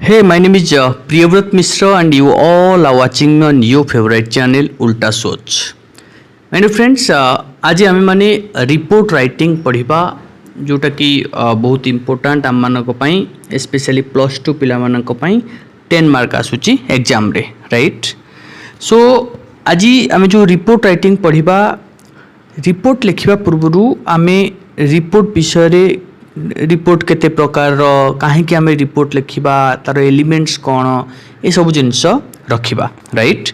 Hey, my name is Priyavrat Mishra and you all are watching on your favorite channel Ulta Soch. My dear friends, आज आम मैंने report writing पढ़ा जोटा कि बहुत important आम मानी स्पेशली +2 पिला 10 मार्क आसूची एग्जाम रे राइट. सो आज आम जो रिपोर्ट राइटिंग पढ़ा रिपोर्ट लिखा पूर्व आम रिपोर्ट विषय रिपोर्ट केते प्रकार कहीं आम रिपोर्ट लिखा तार एलिमेंट्स कौन ये सब जिनस रखा राइट.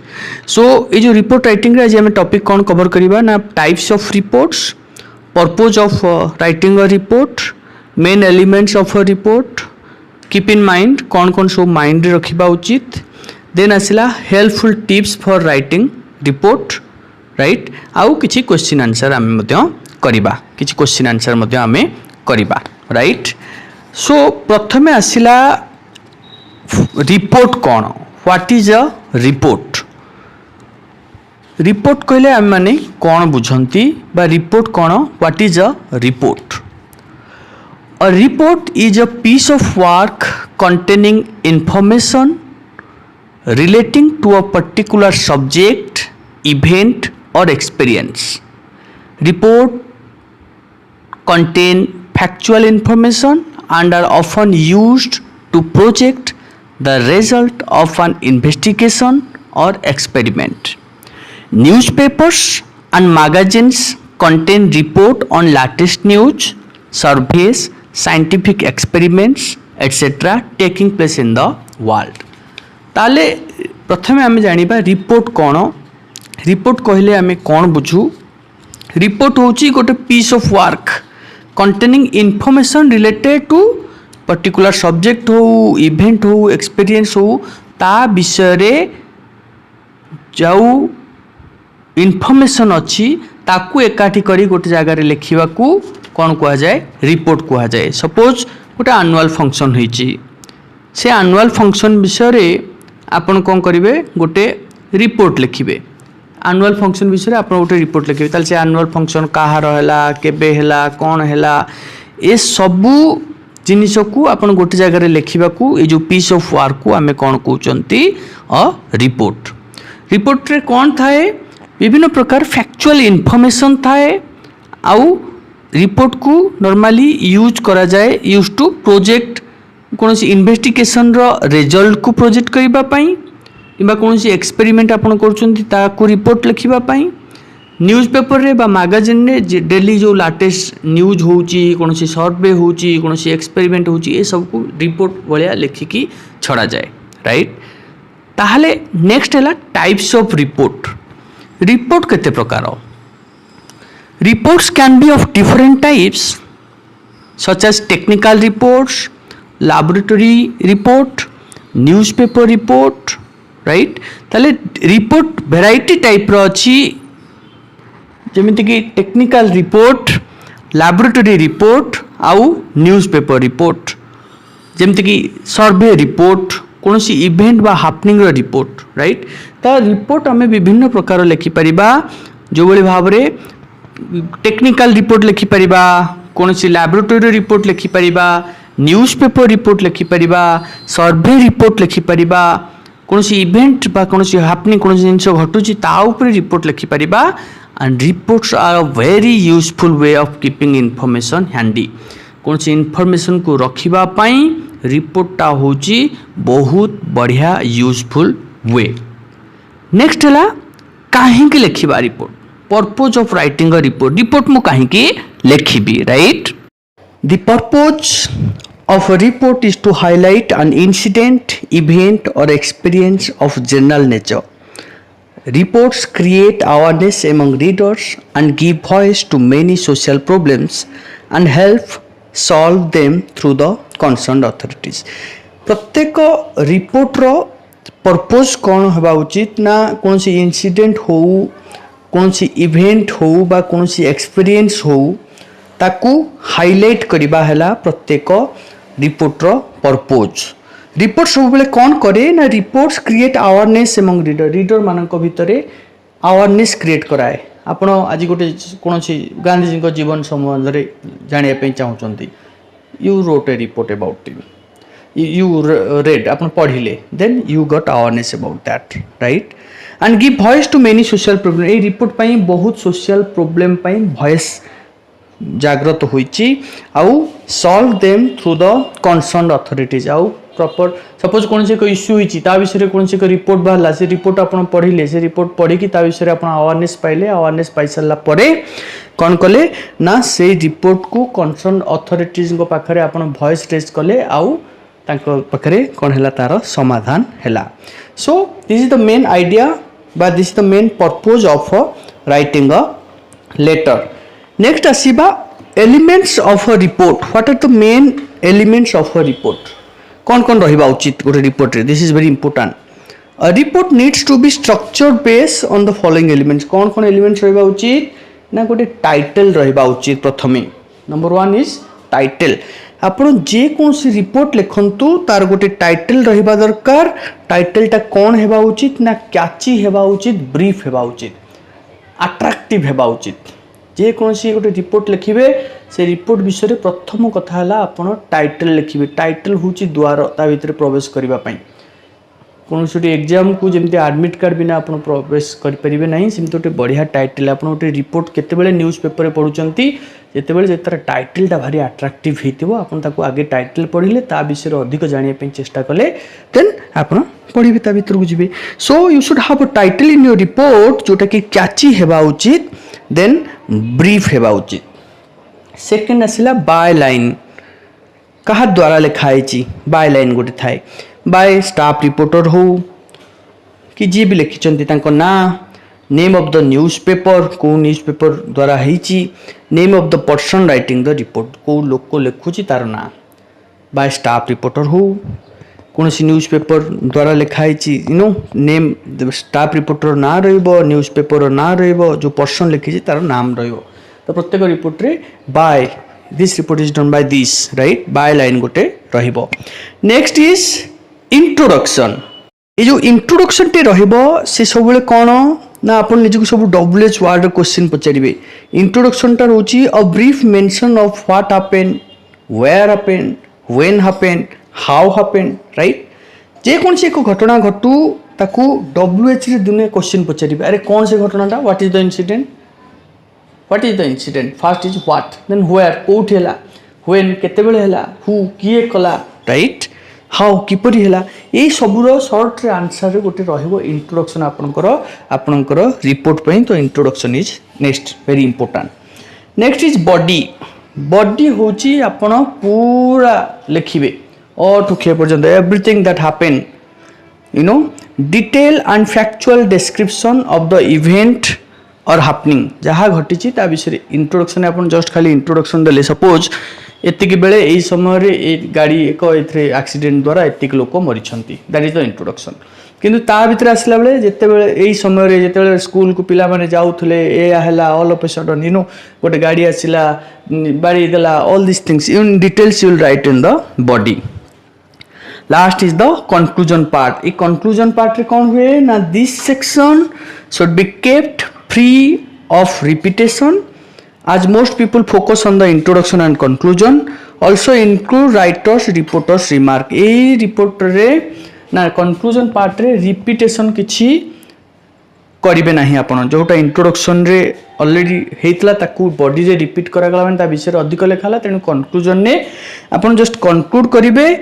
सो ये जो रिपोर्ट राइटिंग आज आम टॉपिक कौन कवर करवा ना types of reports, purpose of writing a report, main elements of a report, keep in mind कौन कौन सब माइंड रखा उचित, देन आसला helpful tips for writing report right. आउ किछि क्वेश्चन आंसर आम करवा किछि क्वेश्चन आंसर आम करवा राइट. सो प्रथमे आसला रिपोर्ट कौन, what is a report. Report कहले आम माने कौन बुझंती बा रिपोर्ट कौन, what is a report. A report is a piece of work containing information relating to a particular subject, event or experience. Report contain factual information and are often used to project the result of an investigation or experiment. Newspapers and magazines contain report on latest news, surveys, scientific experiments, etc. taking place in the world. ताले प्रथमे आम जानिबा report कौन. Report कहले आम कौन बुझू. Report होची गोटे piece of work containing information related to particular subject हो, इवेंट हो, एक्सपीरियंस हो, ता विषय रे जाऊ इनफॉरमेशन अच्छी ताकू एकाठी करी गोटे जगार लिखा कौन कह जाए रिपोर्ट कह जाए. सपोज गोटे एनुअल फंक्शन होइची, से एनुअल फंक्शन विषय रे आपन कौन करेंगे गोटे रिपोर्ट लिखिबे. एनुअल फंक्शन विषय आप गोटे रिपोर्ट लिखे ताल से एनुअल फंक्शन कहार है केबे है कौन है ये सबू जिनिस को आप गोटे जगह लिखा ये जो पीस ऑफ वर्क को आम कौन कहते अ रिपोर्ट. रिपोर्ट रे कौन थाए विभिन्न प्रकार फैक्चुअल इनफॉरमेशन थाए. आउ रिपोर्ट को नॉर्मली यूज करा जाए यूज टू प्रोजेक्ट कौन इन्वेस्टिगेशन रो रिजल्ट को प्रोजेक्ट करबा पई किंबा कौन एक्सपेरिमेंट आपन करछन रिपोर्ट लिखा. न्यूज पेपर रे बा मैगजीन रे डेली जो लेटेस्ट न्यूज होची कौन सर्वे होची कौन एक्सपेरिमेंट होची ये सब को रिपोर्ट भाया लिखिकी छड़ा जाए राइट. ताहले नेक्स्ट है टाइप्स ऑफ रिपोर्ट. रिपोर्ट केते प्रकार. Reports can be of different types such as technical reports, laboratory report, newspaper report right. ताले रिपोर्ट वेराइटी टाइप रो अछि जेमिति कि टेक्निकल रिपोर्ट, लैबोरेटरी रिपोर्ट आउ न्यूज़पेपर रिपोर्ट. जेमिति कि सर्वे रिपोर्ट कौन सी इवेंट बा हैपनिंग रो रिपोर्ट राइट. ता रिपोर्ट आमे विभिन्न प्रकार लिखि परिबा जो बଳି भाबरे टेक्निकल रिपोर्ट लिखि परिबा, कौन सी लैबोरेटरी रिपोर्ट लिखि परिबा, न्यूज़पेपर रिपोर्ट लिखि परिबा, सर्वे रिपोर्ट लिखि परिबा, कौन सी इवेंट बा कौन सी हैपनिंग कौन जिनस घटुची ता ऊपर रिपोर्ट लिखि परिबा. And reports are a very useful way of keeping information handy. कौन सी इनफॉरमेशन को रखिबा पई रिपोर्टटा होची बहुत बढ़िया यूजफुल वे. नेक्स्ट है काहे के लिखिबा report, purpose of writing a report. Report मु काहे के लिखिबी right. The purpose of a report is to highlight an incident, event or experience of general nature. Reports create awareness among readers and give voice to many social problems and help solve them through the concerned authorities. प्रत्येक report रो purpose कौन होगा उचित ना कौन सी incident हो, कौन सी event हो बा कौन सी एक्सपीरियंस हो ताकू हाईलाइट करबा हैला प्रत्येक रिपोर्टर पर्पज. रिपोर्ट सब बेले कौन करे ना reports create awareness among reader. Reader मानक भितरे अवेयरनेस क्रिएट कराए. आपण आज गोटे कौन गांधीजी जीवन संबंध में जाना चाहते you wrote a report about him. you read आपण पढ़िले then you got awareness about that, right? And give voice to many social problem. A report पई बहुत सोशल प्रोब्लेम पई वॉइस जागृत होईची आउ solve them through the concern authorities आउ proper suppose कौन से issue होईची ता विषय कौन से रिपोर्ट बाहला से रिपोर्ट आपण पढ़िले से रिपोर्ट पढ़ी कि ता विषय आपण अवेयरनेस पाइले अवेयरनेस पाई सारला परे कौन कले ना से रिपोर्ट को कंसर्न अथॉरिटीज को पाखरे आपण वॉइस रेज कले आउ तांको पाखरे कौन हैला तार समाधान हैला. So this is the main idea बा this is the main purpose of writing a letter. Next आसीबा elements of a report. What are the main elements of a report. कौन कौन रहिबा उचित गोटे रिपोर्ट रे. This is very important. A report needs to be structured based on the following elements. कौन कौन elements रहिबा उचित ना गोटे टाइटल रहिबा उचित. प्रथमे नंबर 1 इज टाइटल. आपण जे कौन सी रिपोर्ट लिखंतु तार गोटे टाइटल रहिबा दरकार. टाइटलटा कौन हेबा उचित ना कैची हेबा उचित, ब्रीफ हेबा उचित, अट्रैक्टिव हेबा उचित. जे कौन सी गोटे रिपोर्ट लिखिबे से रिपोर्ट विषय रे प्रथम कथा हला आपण टाइटल लिखिबे. टाइटल होची द्वार ता भीतर प्रवेश करबा पई. कौन सी एग्जाम को जमती एडमिट कार्ड बिना आपण प्रवेश कर परिबे नहीं. सेमती गोटे बढ़िया टाइटल आपण गोटे रिपोर्ट केतेबेले न्यूज पेपर पढुचंती जेतेबेले जे तार टाइटलटा भारी अट्रैक्टिव हेतिबो आपण ताको आगे टाइटल पढिले ता विषय रे अधिक जानिया पई चेष्टा कले देन आपण पढिबे ता भीतर को जिबे. So you should have a title in your report जोटा कि कैची हेबा उचित देन ब्रीफ हेबा उचित. सेकंड आसिला बाय लाइन. कहा द्वारा लिखाई बाय लाइन गोटे थाए. बाय स्टाफ रिपोर्टर हो कि जी भी लिखिंट ना name of the newspaper को न्यूज पेपर द्वारा होईची. Name of the person writing the report को लोक को लिखुची तार ना. बाय स्टाफ रिपोर्टर हो कौन सी न्यूज पेपर द्वारा लिखाई you know name staff reporter ना रहिबो, न्यूज पेपर ना रहिबो, जो पर्सन लिखी तार नाम रहिबो. तो प्रत्येक रिपोर्ट रे by this report is done by this, right. By line गोटे रहिबो. Next is introduction. ये जो इंट्रोडक्शन टे रहिबो से सब कौन ना अपन निज को सब WH वर्ड क्वेश्चन पचारे. इंट्रोडक्शन टा रोची a brief mention of what happened, where happened, when happened, how happened, right. जे कौन से एक घटना घटू ताकू WH रे दुने क्वेश्चन पचारे. अरे कौन से घटनाटा, what is the incident, what is the incident. First is what, then where कोठी हैला, व्हेन केतेबेले हैला, हु किए कला, राइट. हाउ किपरि हैला. ए सबुर शॉर्ट रे आंसर रे गोटे रहिबो इंट्रोडक्शन आपनकर रिपोर्ट पई. तो introduction is next very important. Next is body. Body होची आपण पूरा लिखिबे और टुखे पर्यंत everything that happen, you know detail and factual description of the event और हैपनिंग जहाँ घटी ता विषय इंट्रोडक्शन आपन जस्ट खाली इंट्रोडक्शन देले. सपोज एतिक बेले एई समय रे ए गाड़ी एक एथरे एक्सीडेंट द्वारा एतिक लोक मरिछंती, दैट इज द इंट्रोडक्शन. किंतु ता भीतर आसला बेले जेते बेले एई समय रे जेते बेले स्कूल को पिला माने जाउथले ए हला all of a sudden you know गोटे गाड़ी आसिला बाड़ी देला, all this things in details you will write in the body. Last is the conclusion part. A conclusion part रे कौन हुए ना this section should be kept free of repetition as most people focus on the introduction and conclusion. Also include writers reporters remark. A report रे ना conclusion part रे repetition किछि करिवे नाही. आपण जोटा इंट्रोडक्शन रे ऑलरेडी हेतला ताकू बॉडी रे रिपीट करा गला माने ता विषय अधिक लेखाला. तेनु conclusion ने आपण जस्ट conclude करिवे.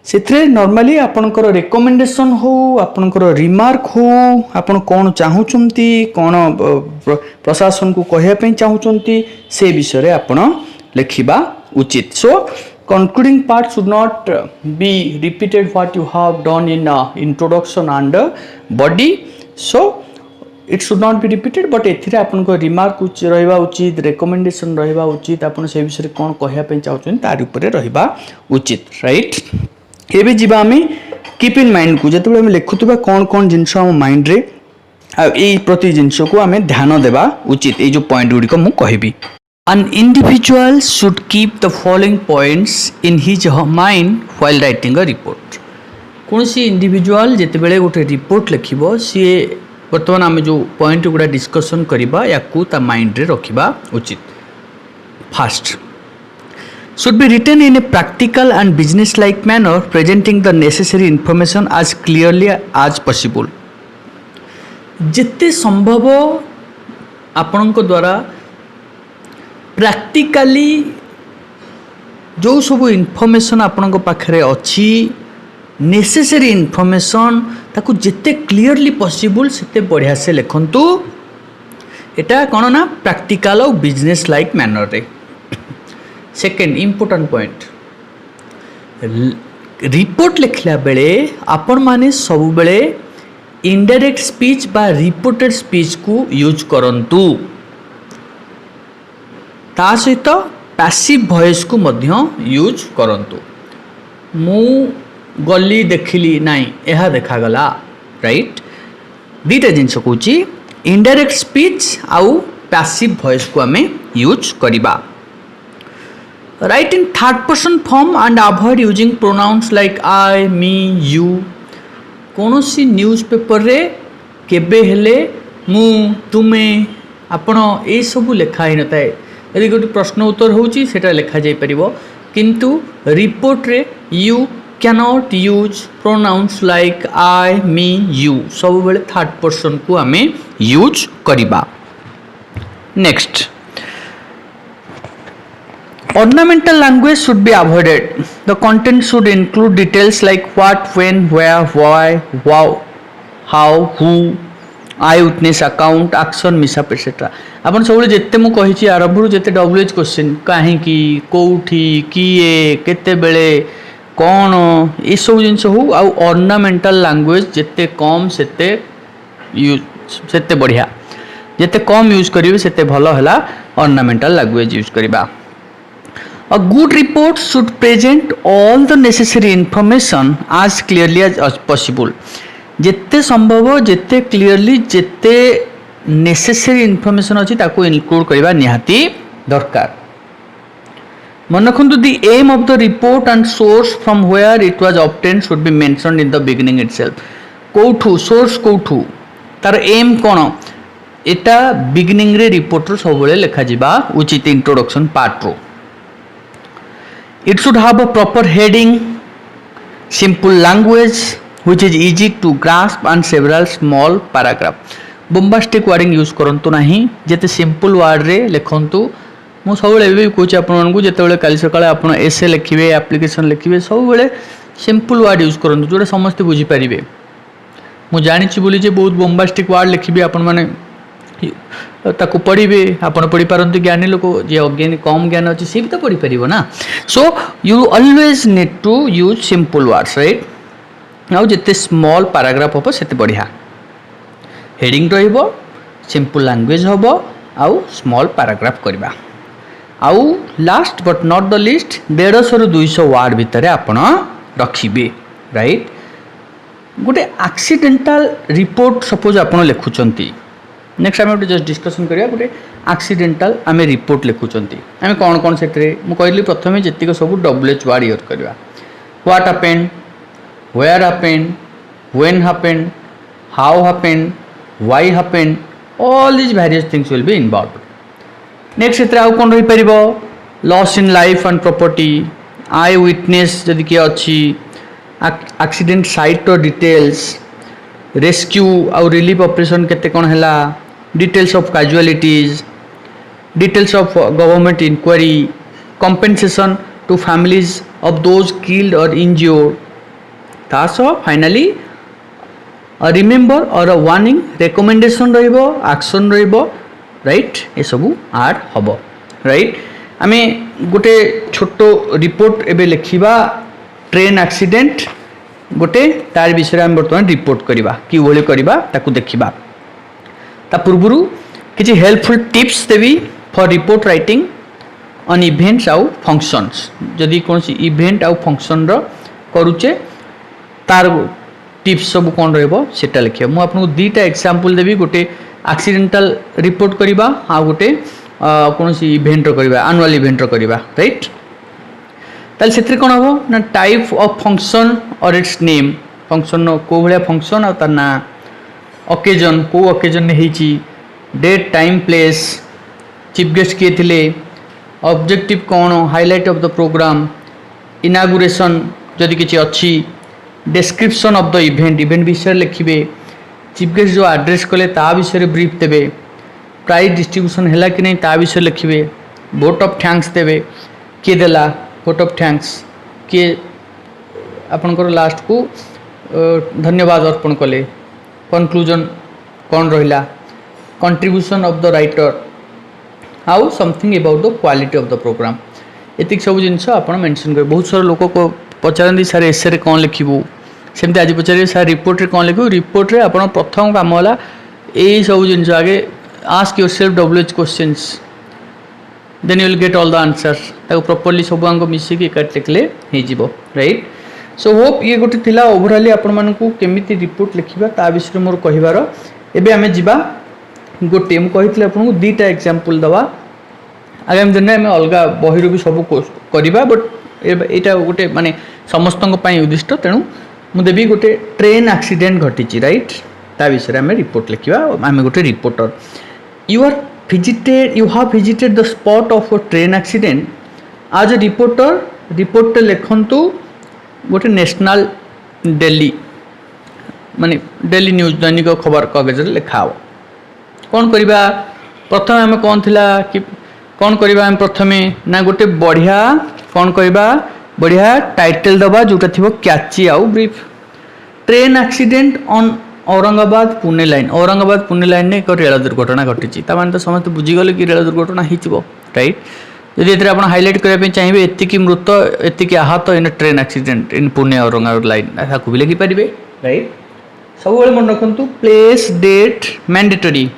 से नॉर्मली आपनकर रिकमेंडेशन हो, आपनकर रिमार्क हो, आपन कौन चाहूचंती, कौन प्रशासन को कहया पे चाहूचंती से विषय रे आपण लिखिबा उचित. So concluding part should not be repeated what you have done in introduction and body. So it should not be repeated but एथिरे आपनको रिमार्क रहिबा उचित, रिकमेंडेशन रहिबा उचित, आपण से विषय रे कोन कहया पे चाहूचंती तार ऊपर रहिबा उचित, राइट. एबे जीवा आमे कीप इन माइंड को जेते बेले लिखुतबा कोन कोन जिंस हम माइंड रे ए प्रति जिंस को आमे ध्यान देबा उचित. ए जो पॉइंट गुडी को मु कहबी. An individual should keep the following points in his mind while writing a report. कौन सी इंडिविजुअल जेते बेले गोटे रिपोर्ट लिखिबो सी वर्तमान आमे जो पॉइंट गुडा डिस्कशन करबा याकू ता माइंड रे रखिबा उचित. First should be written in a practical and business like manner, presenting the necessary information as clearly as possible. जिते संभव आपणक द्वारा प्रैक्टिकली जो सब इनफॉरमेशन आपणक पाखरे अच्छी नेसेसरी इनफॉरमेशन ताकू जिते क्लियरली पॉसिबल सेते बढ़िया से लिखंतु एटा कौन ना प्रैक्टिकल और बिजनेस लाइक मैनर रे. सेकेंड इम्पोर्टाट पॉइंट रिपोर्ट लिखला बेले आपण माने सब बेले इनडायरेक्ट स्पीच बा रिपोर्टेड स्पीच को यूज करंतु ता सहित पैसिव वॉइस को मध्य यूज करंतु. मु गली देखिली नाई यह देखागला राइट दीटा जिनस कौच इनडायरेक्ट स्पीच आउ पैसिव वॉइस को आम यूज करिबा. Right in third person form and avoid using pronouns like I me you. कौन सी न्यूज पेपर रे केबे हेले मु तुमे आपण ए सब लिखा ही नଥାଏ. यदि गोटे प्रश्न उत्तर होची सेटा लिखा जाई परिबो किंतु रिपोर्ट रे you cannot use pronouns like I me you सब बेले थर्ड पर्सन को आमे यूज करिबा. Next ornamental language should be avoided. The content should include details like what, when, where, why, wow, how, who, eye witness account, action, mishap etc. आपण सब जिते मु कही आरंभ जिते WH क्वेश्चन कहीं कौटी किए केते बेले कौन ये सब जिन हो आउ ornamental language जिते कम सेते यूज सेते बढ़िया जिते कम यूज करिवे सेते भलो हला ornamental language यूज करिबा. A good report should present all the necessary information as clearly as possible. जिते संभव जिते क्लियरली जिते नेसेसरी इनफॉरमेशन अच्छी ताको इनक्लूड करवा निहाती दरकार. मन रखु the aim of the report and source from where it was obtained should be mentioned in the beginning itself. कोठू सोर्स कोठू तार एम कौन एटा बिगिनिंग रे रिपोर्ट सब बेले लिखा जिबा उचित इंट्रोडक्शन पार्ट रो. It should have a proper heading, simple language which is easy to grasp and several small paragraph. Bombastic wording use करंतु नहीं जेते simple word रे लिखंतु. मु सब बेले भी कहूँ आपन को जेते बेले काली सकाळे आपन एसे लिखिबे एप्लिकेशन लिखिबे सब बेले simple word यूज करंतु जोटा समस्त बुझी परिबे. मु जानिछि बोली जे बहुत bombastic word लिखिबे आपन माने ताकू पढ़े आपड़ पढ़ी पारती ज्ञानी लोक जी अज्ञानी कम ज्ञान अच्छी सी भी तो पढ़ी पार ना. So you always need to use simple words right. आउ जिते स्मॉल पैराग्राफ हम से बढ़िया हेडिंग रहिबो सिंपल लैंग्वेज हम आउ स्मॉल पैराग्राफ करवा. आउ last but not the list 150 ରୁ 200 वर्ड भितर आपण रखिबे राइट. गोटे एक्सीडेंटल रिपोर्ट सपोज आपण लिखुचंती नेक्स्ट आम जस्ट डिस्कसन करिया गोटे एक्सीडेंटल आम रिपोर्ट लिखुचंती आम कौन कौन से कहली प्रथम जीतक सब WH वर्ड यूज करवा. What happened, where happened, when happened, how happened, why happened, all this various things will be involved. Next एथरे आउ कौन रही परिबो loss in life and property, eye witness जदि किए अच्छी, एक्सीडेंट साइट और डिटेल्स, रेस्क्यू आउ रिलीफ ऑपरेशन केते कौन हैला, details of casualties, details of government inquiry, compensation to families of those killed और इंज्योर्ड. तास फाइनली रिमेंबर और वार्निंग रिकमेंडेशन रहिबो एक्शन रहिबो राइट. ये सब आड हबो राइट. आमे गोटे छोटो रिपोर्ट एबे लिखिबा ट्रेन एक्सीडेंट गोटे तार विषय आम बर्तमान रिपोर्ट करवा कि भली करवा ताकू देखा. ता पूर्व किसी helpful tips Devi for report writing on events आउ फंक्शंस. जदि कौन इवेंट आउ फंक्शन करुचे तार टिप्स सब कौन रहा लिखे. मुझे आपको दुईटा एग्जांपल देवी गोटे एक्सीडेंटल रिपोर्ट करवा आ गोटे कौन इवेंट करवा एनुअल इवेंट करवा राइट. ताल से कौन हम ना टाइप ऑफ फंक्शन और इट्स नेम फंक्शन को भाया फंक्शन आ तार ना ओकेजन को occasion date time place chief guest किए थे ऑब्जेक्टिव कौन highlight of the programme inauguration जदि किसी अच्छी डिस्क्रिप्शन ऑफ द इवेंट विषय लिखिए चीफ गेस्ट जो एड्रेस कले ता विषय ब्रीफ देवे प्राइज डिस्ट्रीब्यूशन है कि नहीं ता विषय लिखिए वोट ऑफ थैंक्स देवे किए देला वोट ऑफ थैंक्स किए आपणकर लास्ट को धन्यवाद अर्पण कले कनक्लूजन कौन रहा contribution of the writer how something about the quality of the programme ये सब जिनस आप मेंशन करें बहुत सारा लोक को पचारती सार एसे कौन लिखू सेमती आज पचारे सार रिपोर्ट कौन लिखू रिपोर्ट रे आप प्रथम कम है यही सब जिन आगे ask yourself WH questions then you will get all the answers ताको प्रॉपर्ली सब आंग मिसिक एकाट लिखले हो राइट सो होप ये गोटे थिला ओवरऑली आपण मानकू केमिति रिपोर्ट लिखिबा ता विषय मोर कहिबार एबे आमे जिबा गोटे मु कहितले आपन दुईटा एग्जांपल दवा आगामी दिन में आम अलग बही भी सब करवा बट यहाँ गोटे माने समस्त उद्दिष्ट तेणु मुझे गोटे ट्रेन एक्सीडेंट घटी राइट ता विषय आम रिपोर्ट लिखा आम गोटे reporter you have visited the spot of a train accident आज ए रिपोर्टर रिपोर्ट लिखंतु गोटे नेशनल डेली माने डेली न्यूज दैनिक खबर कागज लिखा कौन करवा प्रथम आम कौन थिला कि कौन करवा आम प्रथमे ना गोटे बढ़िया कौन करवा बढ़िया टाइटल दबा जोटा थी कैची आउ brief train accident on Aurangabad Pune line Aurangabad Pune line में एक रेल दुर्घटना घटी तो समस्त बुझीगले कि रेल दुर्घटना हो राइट जदि ये आप हाईलाइट करने चाहिए एतिकी मृत एतिकी आहत in train accident in Pune Aurangabad line भी लिखिपारे राइट सब मन रखु प्लेस डेट मैंडेटरी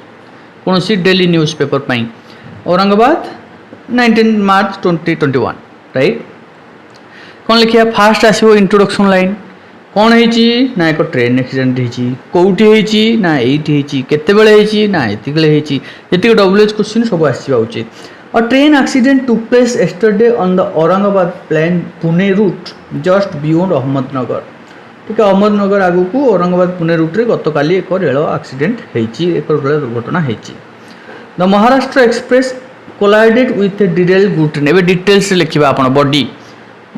कौन सी डेली न्यूज पेपर पाई औरंगाबाद 19 मार्च 2021 राइट कौन लिखिया फास्ट आसो इंट्रोडक्शन लाइन कौन है ना एक ट्रेन एक्सीडेंट होती कौटी ना ये केते ना ये WH क्वेश्चन सब आसवा उचित और train accident took place yesterday on the Aurangabad plane Pune route just beyond Ahmednagar ठीक है अहमदनगर आगु को औरंगाबाद पुणे रूट्रे गतकाली एक रेल एक्सीडेंट होती एक रेल दुर्घटना होती the Maharashtra express collided with a detail good train एवं डिटेल्स लिखा आप बॉडी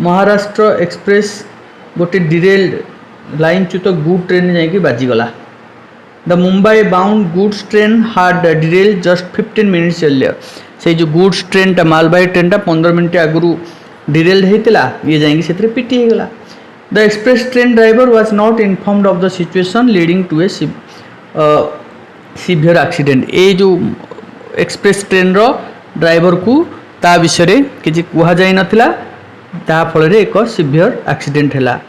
महाराष्ट्र एक्सप्रेस गोटे डिटेल लाइन च्युत गुड ट्रेन जाकि बाजीगला the Mumbai bound goods train hard detail just 15 minutes earlier से जो गुड्स ट्रेन टा मालबाही ट्रेन टा 15 मिनट आगु डिटेल होता ये जाकि पिटी होगला the express train driver was not informed of the situation leading to a severe accident ये जो एक्सप्रेस ट्रेन रो ड्राइवर को ता विषय किसी कहुई नाला ता फल एक सीवियर एक्सीडेंट है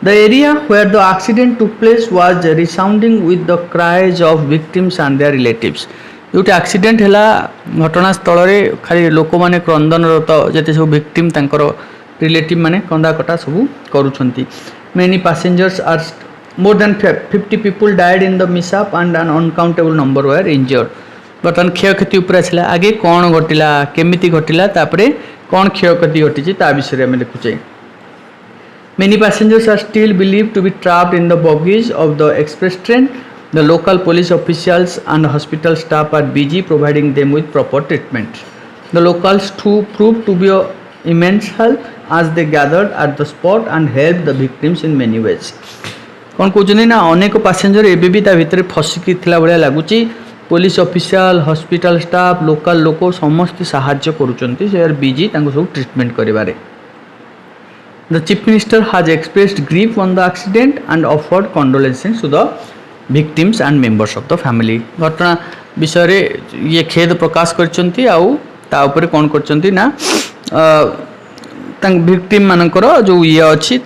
the area where the accident took place was resounding with the cries of victims and their relatives जो एक्सीडेंट है घटनास्थल में खाली लोक मैंने क्रंदनरत जिते सब विक्टिम तांकर रिलेटिव माने कंदा कटा सब करुछंती many passengers are more than 50 people died in the mishap and an unaccountable number were injured बर्तमान क्षयक्षति उपर आसला आगे कौन घटिला केमिति घटिला तापरे कौन क्षयक्षति घटी ता विषय आम लिखुचे many passengers are still believe to be trapped in the bogies of the express train the local police officials and hospital staff are busy providing them with proper treatment the locals to prove to be immense help as they gathered at the spot and helped the victims in many ways कौन कहते ना अनेक passenger एवं भी भितर फसिकी भाया लगुच police official hospital staff local लोक समस्त साहाय्य करुँच आर बिजी सब ट्रीटमेंट करें the chief minister has expressed grief on the accident and offered condolences to the victims and members of the family घटना विषय ये खेद प्रकाश कर कौन कर विक्टिम मानकर जो ये अच्छी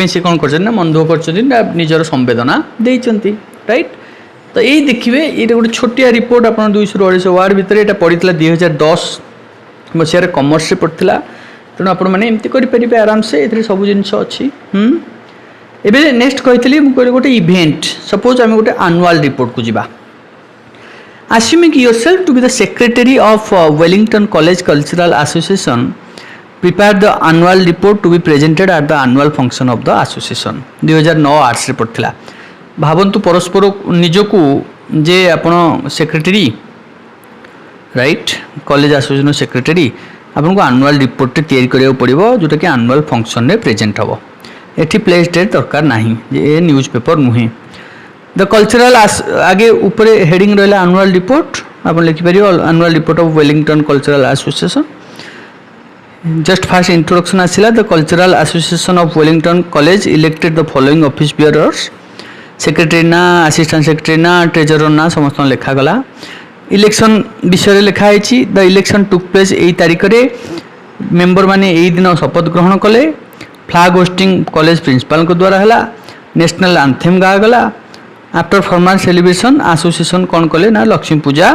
से कौन कर मन दुख कर निजर संवेदना देती राइट तो यही देखिए ये गोटे छोटिया रिपोर्ट आप 200-250 वार्ड भितर यहाँ पड़ी 2010 मसीह कमर्स से पड़ता तेणु आपमती करेंगे आराम से ये सब जिनस अच्छी एवं नेक्स्ट कही गोटे इवेंट सपोज आम गोटे एनुअल रिपोर्ट को जीवा assuming yourself to be the secretary of Wellington College Cultural Association prepare the annual report to be presented at the annual function of the association 2009 arts report थिला भावंतु परस्पर निजकू जे आपण secretary right college association secretary आपको annual report तैयारी करा पड़ो जोटा कि आनुआल फंक्शन में प्रेजेंट हम एटी प्लेस डेट दरकार ना ये न्यूज पेपर नुहे द कल्चरल आगे ऊपर हेडिंग रहा आनुआल रिपोर्ट आप लिखिपर annual report of Wellington cultural association just fast introduction आसला the cultural association of Wellington college elected the following office bearers secretary ना असिस्टेंट सेक्रेटरी ना ट्रेजरर ना समस्त लिखागला इलेक्शन विषय लिखाई द इलेक्शन टुक प्लेस यही तारीख में मेंबर माने यही दिन शपथ ग्रहण कले फ्लैग होस्टिंग कॉलेज प्रिंसिपल द्वारा है नेशनल आंथेम गागला आफ्टर फॉर्मल सेलिब्रेशन एसोसिएशन कौन कले ना लक्ष्मी पूजा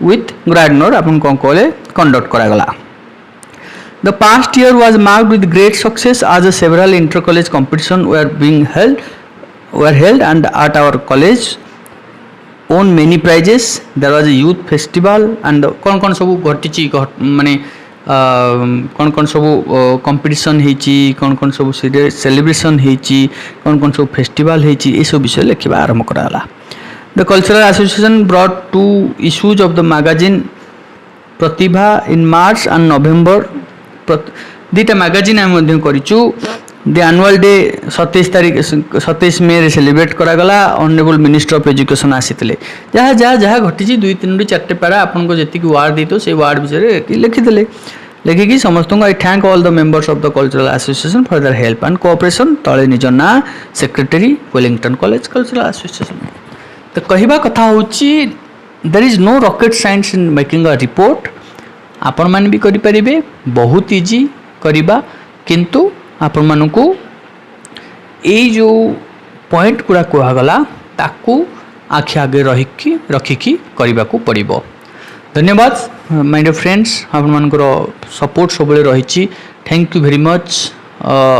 विथ ग्राडनर अपन कौन कले कंडक्ट करागला the past year was marked with great success as several inter college competition were held and at our college won many prizes there was a youth festival and कौन सब घटी माने कौन सब कंपटीशन होती कौन सब सेलिब्रेशन होती कौन सब फेस्टिवल होती ये सब विषय लिखा आरंभ कराला the cultural association brought 2 issues of the magazine Pratibha in March and November दुईटा मैगजीन आम करूँ the annual day 27 May celebrate करागला ऑनरेबल मिनिस्टर ऑफ एजुकेशन आसी जहाँ जहाँ जहाँ घटी 2-3 4 पैरा आपको जी वार्ड दी से वार्ड विषय लिखिदे लिखिकी समस्त I thank all the members of the cultural association for their help and cooperation तले निज ना secretary Wellington college cultural association तो कहवा कथा होची there is no rocket science in making a report आपण मान भी करें बहुत इजी करवा किंतु आपण मानू ये जो पॉइंट गुड़ा कहगला ताकू आखि आगे रखिकी करने को पड़ो धन्यवाद माय डियर फ्रेंड्स आपनकर सपोर्ट सब रही thank you very much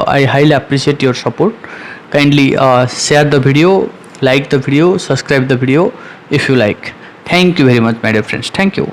I highly appreciate your support kindly share the video like the video, subscribe the video if you like. Thank you very much my dear friends. Thank you.